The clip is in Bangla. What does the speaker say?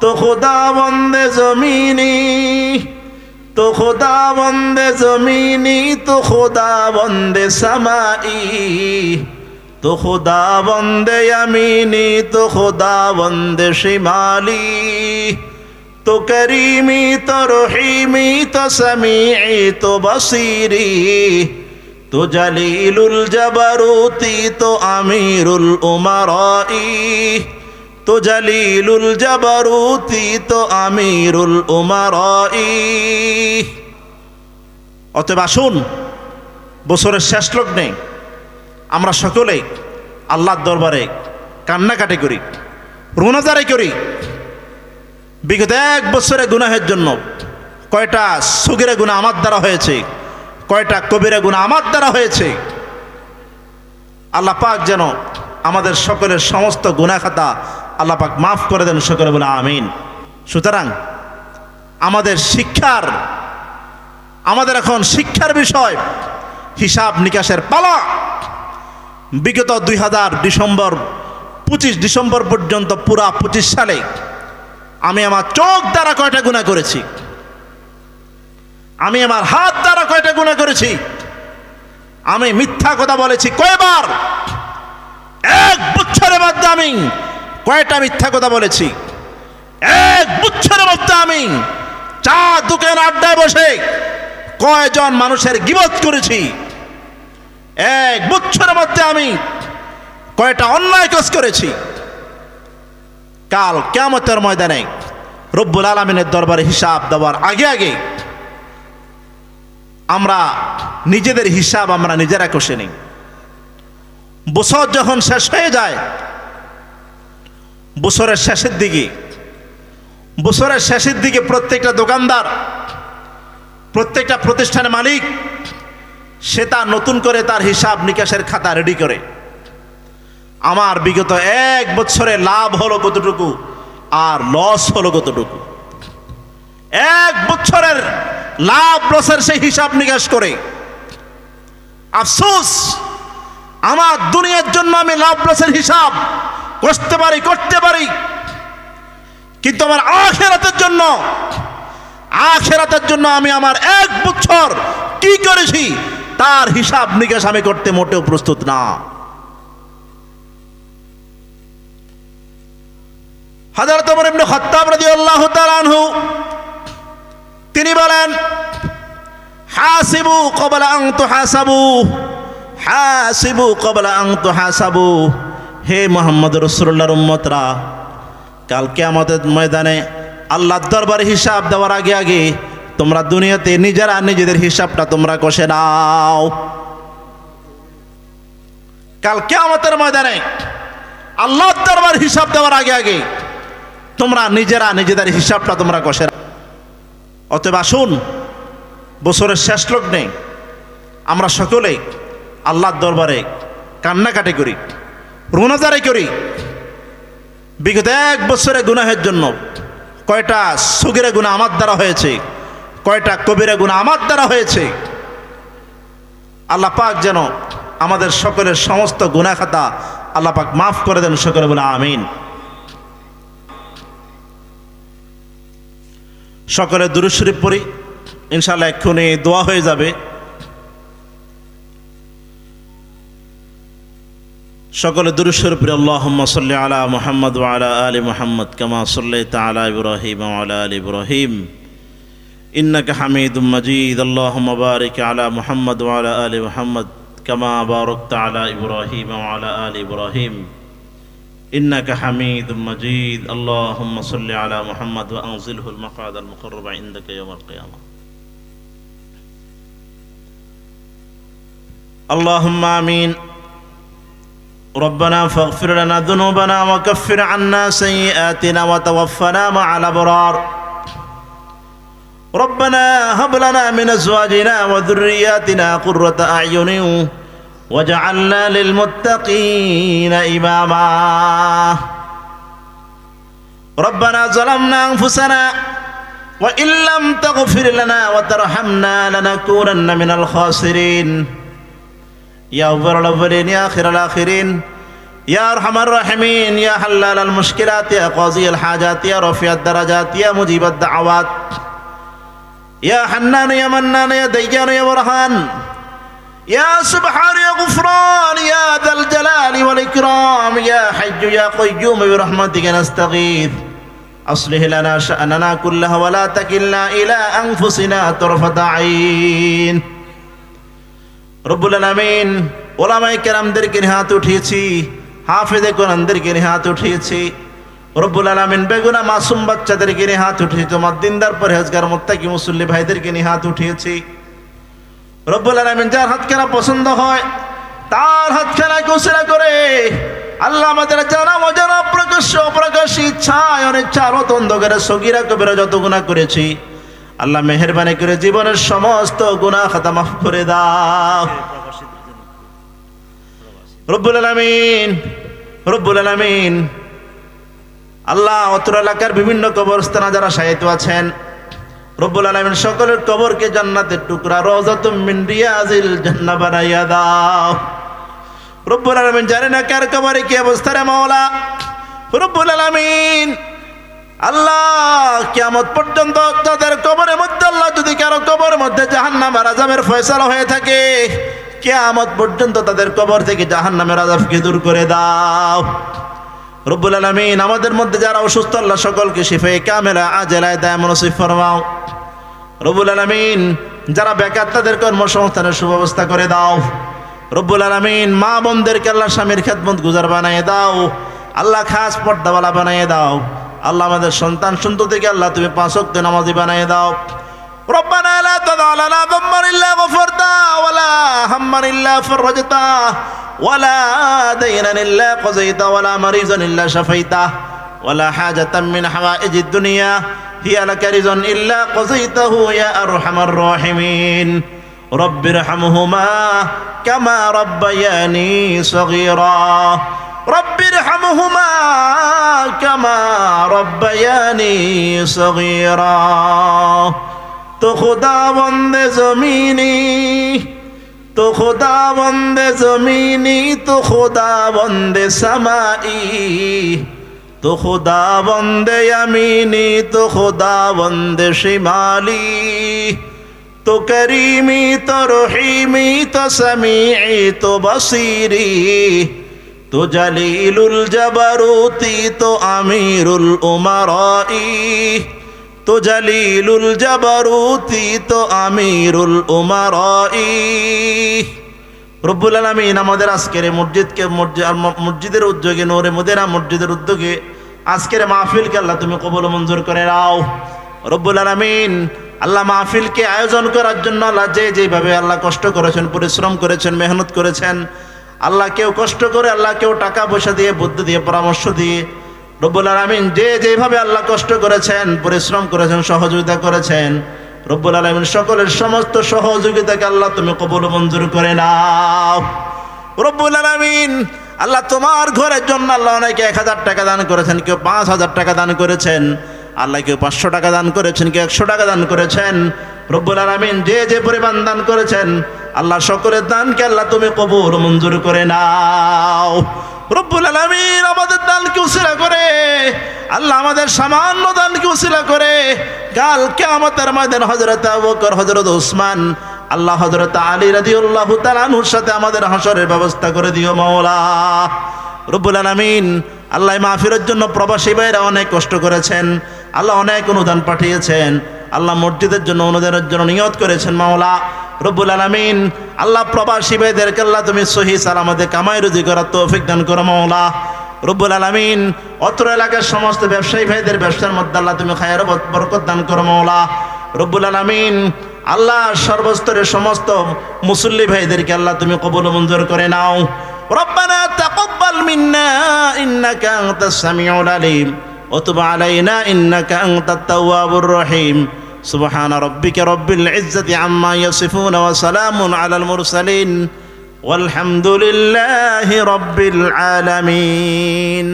तो खुदा बंदे ज़मीनी, तो खुदा बंदे ज़मीनी, तो खुदा बंदे समाई, तो खुदा बंदे यमीनी, तो खुदा बंदे शिमाली, तो करीमी, तो रहीमी, तो समीई, तो बसीरी, तो जलीलुल जबरूती, तो अमीरुल उमराई, तो जलीलुल जबरूती, तो अमीरुल उमराई। অতএব আসুন বছরের শেষ লগ্নে আমরা সকলে আল্লাহর দরবারে কান্নাকাটি করি, রোনাজারি করি। বিগত এক বছরের গুনাহের জন্য কয়টা সগীরা গুনাহ আমার দ্বারা হয়েছে, কয়টা কবিরা গুনাহ আমার দ্বারা হয়েছে। আল্লাহ পাক যেন আমাদের সকলের সমস্ত গুনাহ খাতা আল্লাহ পাক মাফ করে দেন, সকলে বলে আমিন। সুতরাং আমাদের এখন শিক্ষার বিষয়, হিসাব নিকাশের পালা। বিগত 25 ডিসেম্বর পর্যন্ত পুরা 25 সালে আমি আমার চোখ দ্বারা কয়টা গুনাহ করেছি, আমি আমার হাত দ্বারা কয়টা গুনাহ করেছি, আমি মিথ্যা কথা বলেছি কয়বার, এক বছরের মধ্যে আমি কয়টা মিথ্যা কথা বলেছি, এক বছরের মধ্যে আমি চা দোকান আড্ডায় বসে কয়জন মানুষের গীবত করেছি, এক বছরের মধ্যে আমি কয়টা অন্যায় কাজ করেছি। কাল কিয়ামতের ময়দানে রব্বুল আলামিনের দরবারে হিসাব দেওয়ার আগে আগে আমরা নিজেদের হিসাব আমরা নিজেরা কষে নিই। বছর যখন শেষ হয়ে যায়, বছরের শেষের দিকে প্রত্যেকটা দোকানদার, প্রত্যেকটা প্রতিষ্ঠানের মালিক সে তার নতুন করে তার হিসাব নিকাশের খাতা রেডি করে। আমার বিগত এক বছরে লাভ হলো কতটুকু আর লস হলো কতটুকু, এক বছরের লাভ লসের সেই হিসাব নিকাশ করে। আফসোস, আমার দুনিয়ার জন্য আমি লাভ লসের হিসাব করতে পারি, কিন্তু আমার আখিরাতের জন্য আমি আমার এক বছর কি করেছি তার হিসাব নিকাশ আমি করতে মোটেও প্রস্তুত না। হযরত ওমর ইবনে খাত্তাব রাদিয়াল্লাহু তাআলা আনহু তিনি বলেন, হাসিবু ক্বাবলা আন তুহাসাবু, হাসিবু ক্বাবলা আন তুহাসাবু। হে মুহাম্মদ রাসূলুল্লাহর উম্মতরা, কাল কিয়ামতের ময়দানে আল্লাহর দরবারে হিসাব দেওয়ার আগে আগে তোমরা দুনিয়াতে নিজেরা নিজেদের হিসাবটা তোমরা কষে নাও। কাল কিয়ামতের ময়দানে আল্লাহর দরবারে হিসাব দেওয়ার আগে আগে তোমরা নিজেরা নিজেদের হিসাবটা তোমরা কষে নাও। অতএব আসুন বছরের শেষ লগ্নে আমরা সকলে আল্লাহর দরবারে কান্নাকাটি করি, রোনাজারি করি। বিগত এক বছরের গুনাহের জন্য কয়টা সগীরা গুনাহ আমার দ্বারা হয়েছে, কয়টা কবিরা গুনাহ আমার দ্বারা হয়েছে। আল্লাহ পাক যেন আমাদের সকলের সমস্ত গুনাহ খাতা আল্লাহ পাক মাফ করে দেন, সকলে বলে আমিন। সকলে দুরূদ শরীফ পড়ি, ইনশাআল্লাহ এক্ষুনি দোয়া হয়ে যাবে। সকলে দুরূদ শরীফ পড়ি। আল্লাহুম্মা সাল্লি আলা মুহাম্মদ ওয়া আলা আলি মুহাম্মদ কামা সাল্লাইতা আলা ইব্রাহিম ওয়া আলা আলি ইব্রাহিম ইন্নাকা হামিদুম মাজিদ। আল্লাহুম্মা বারিক আলা মুহাম্মদ ওয়া আলা আলি মুহাম্মদ কামা বারাকতা আলা ইব্রাহিম ওয়া আলা আলি ইব্রাহিম ইন্নাকা হামিদুম মাজিদ। আল্লাহুম্মা সাল্লি আলা মুহাম্মদ ওয়া আনজিলহুল মাকআদাল মুকাররাবা ইনদাকা ইয়াওমাল কিয়ামাহ। আল্লাহুম্মা আমিন। ربنا فاغفر لنا ذنوبنا وكفر عنا سيئاتنا وتوفنا مع الأبرار. ربنا هب لنا من أزواجنا وذرياتنا قرة أعين واجعلنا للمتقين إماما. ربنا ظلمنا أنفسنا وإن لم تغفر لنا وترحمنا لنكونن من الخاسرين. يا أول الأولين يا آخر الآخرين ইয়া আরহামার রাহিমিন, ইয়া হাল্লালাল মুশকিলাত, ইয়া কাযিয়াল হাজাত, ইয়া রাফিআদ দারাজাত, ইয়া মুজিবাদ দাওয়াত, ইয়া হান্নান, ইয়া মান্নান, ইয়া দাইয়ান, ইয়া বুরহান, ইয়া সুবহান, ইয়া গুফরান, ইয়া যাল জালালি ওয়াল ইকরাম, ইয়া হাইয়্যু ইয়া কাইয়্যুম বিরহমাতিকা নাস্তাগীথ أصلح لنا شأننا كله ولا تكلنا إلى أنفسنا طرفة عين রব্বুল আলামিন। ওলামায়ে কেরামদেরকে নিয়ে হাত উঠিয়েছি, হাফেজে কোরআনদেরকে নিয়ে হাত উঠিয়েছি, রব্বুল আলামিন বেগুনা মাসুম বাচ্চাদেরকে নিয়ে হাত উঠিয়েছি, তোমার দিনদার পরহেজগার মুত্তাকি মুসল্লি ভাইদেরকে নিয়ে হাত উঠিয়েছি। রব্বুল আলামিন যার হাত খেলা পছন্দ হয় তার হাত খেলাকে উসিলা করে আল্লাহ আমাদের জানা অজানা প্রকাশ্য অপ্রকাশ্য ইচ্ছায় অনিচ্ছার অন্ধকারে সগীরা কবিরা যত গুনাহ করেছি আল্লাহ মেহেরবানি করে জীবনের সমস্ত গুনাহ খাতা মাফ করে দাও। রব্বুল আলামিন, রব্বুল আলামিন, আল্লাহ অত্র এলাকার বিভিন্ন কবরস্থানে যারা শায়িত আছেন রব্বুল আলামিন সকলের কবরকে জান্নাতের টুকরা রওজাতুম মিন রিয়াজিল জান্নাহ বানাইয়া দাও। রব্বুল আলামিন জানে না কার কবরে কি অবস্থা রে মাওলা। রব্বুল আলামিন আল্লাহ কিয়ামত পর্যন্ত তাদের কবরের মধ্যে আল্লাহ যদি কারো কবরের মধ্যে জাহান্নামের আযাবের ফয়সালা হয়ে থাকে কিয়ামত পর্যন্ত তাদের কবর থেকে জাহান্নামের আযাবকে দূর করে দাও। রব্বুল আলামিন আমাদের মধ্যে যারা অসুস্থ আল্লাহ সকলকে শিফায়ে কামেলা আজেলায় দায়ম নসিব ফরমাও। রব্বুল আলামিন যারা বেকার তাদের কর্মসংস্থানের সুব্যবস্থা করে দাও। রব্বুল আলামিন মা বোনদেরকে আল্লাহ স্বামীর খেদমত গুজার বানিয়ে দাও, আল্লাহ খাস পর্দাওয়ালা বানিয়ে দাও। আল্লাহ আমাদের সন্তান সন্ততিকে আল্লাহ তুমি 5 ওয়াক্ত নামাজি বানিয়ে দাও। রব্বানা লা তাদা লানা যাম্মান ইল্লা গফরতা ওয়ালা হাম্মান ইল্লা ফরজতা ওয়ালা দাইনান ইল্লা কাযাইতা ওয়ালা মারিজান ইল্লা শাফাইতা ওয়ালা হাজাতাম মিন হাওয়াইজিদ দুনিয়া হিয়া লাকা রিজন ইল্লা কাযাইতাহু ইয়া আরহামার রাহিমিন। রব্বিরহামহুমা কামা রাব্বায়ানি সগীরা, রব্বিরহামহুমা কামা রাব্বায়ানি সগীরা। তো খুদা বন্দে জমিনি, তো খুদা বন্দে জমিনি, তো খুদা বন্দে সামাই, তো খুদা বন্দে ইয়ামিনি, তো খুদা বন্দে শিমালি, তো করিমি তো রহিমি তো সামিঈ তো বসিরি, তো জলিলুল জবরুতি তো আমিরুল উমারাই, তো জলিলুল জবরুতি তো আমিরুল উমারাই। রব্বুল আলামিন আমাদের আজকের মসজিদকে মসজিদের উদ্যোগে নূরে মদিনা মসজিদের উদ্যোগে আজকের মাহফিলকে আল্লাহ তুমি কবুল মঞ্জুর করে নাও। রব্বুল আলামিন আল্লাহ মাহফিলকে আয়োজন করার জন্য আল্লাহ যেভাবে আল্লাহ কষ্ট করেছেন, পরিশ্রম করেছেন, মেহনত করেছেন, আল্লাহ কেউ কষ্ট করে, আল্লাহ কেউ টাকা পয়সা দিয়ে, বুদ্ধি দিয়ে, পরামর্শ দিয়ে, রব্বুল আলামিন যেভাবে আল্লাহ কষ্ট করেছেন, পরিশ্রম করেছেন, সহযোগিতা করেছেন, রব্বুল আলামিন সকলের সমস্ত সহযোগিতাকে আল্লাহ তুমি কবুল মঞ্জুর করে নাও। রব্বুল আলামিন আল্লাহ তোমার ঘরের জন্য আল্লাহ অনেকে 1000 টাকা দান করেছেন, কেউ 5000 টাকা দান করেছেন, আল্লাহ কেউ 500 টাকা দান করেছেন, কেউ 100 টাকা দান করেছেন। রব্বুল আলামিন যে পরিমাণ দান করেছেন আল্লাহ সকলের দানকে আল্লাহ তুমি কবুল মঞ্জুর করে নাও। রব্বুল আলামিন আমাদের দানকে উসিলা করে, আল্লাহ আমাদের সামান্য দানকে উসিলা করে কাল কিয়ামতের ময়দানে হযরত আবু বকর, হযরত উসমান, আল্লাহ হযরত আলী রাদিয়াল্লাহু তাআলা আনহুর সাথে আমাদের হাসরের ব্যবস্থা করে দিও মাওলা। রব্বুল আলামিন আল্লাহ মাহফিলের জন্য প্রবাসী ভাইরা অনেক কষ্ট করেছেন, আল্লাহ অনেক অনুদান পাঠিয়েছেন, আল্লাহ মসজিদের জন্য অনুদানের জন্য নিয়ত করেছেন মাওলা। রব্বুল আলামিন আল্লাহ প্রবাসী ভাইদেরকে আল্লাহ তুমি সহি সালামতে কামাই রুজি করার তৌফিক দান করো মাওলা। রব্বুল আলামিন অত্র এলাকার সমস্ত ব্যবসায়ী ভাইদের ব্যবসার মধ্যে আল্লাহ তুমি খায়ের বরকত দান করো মাওলা। রব্বুল আলামিন আল্লাহ সর্বস্তরের সমস্ত মুসল্লি ভাইদেরকে আল্লাহ তুমি কবুল মঞ্জুর করে নাও। রব্বানা তাকাব্বাল মিন্না ইন্নাকা আনতাস সামিউল আলিম ওয়া তুব আলাইনা ইন্নাকা আনতাত তাওয়াবুর রহিম। সুবহান রাব্বিকা রাব্বিল ইজ্জাতি আম্মা ইয়াসিফুন ওয়া সালামুন আলাল মুরসালিন ওয়ালহামদুলিল্লাহি রাব্বিল আলামিন।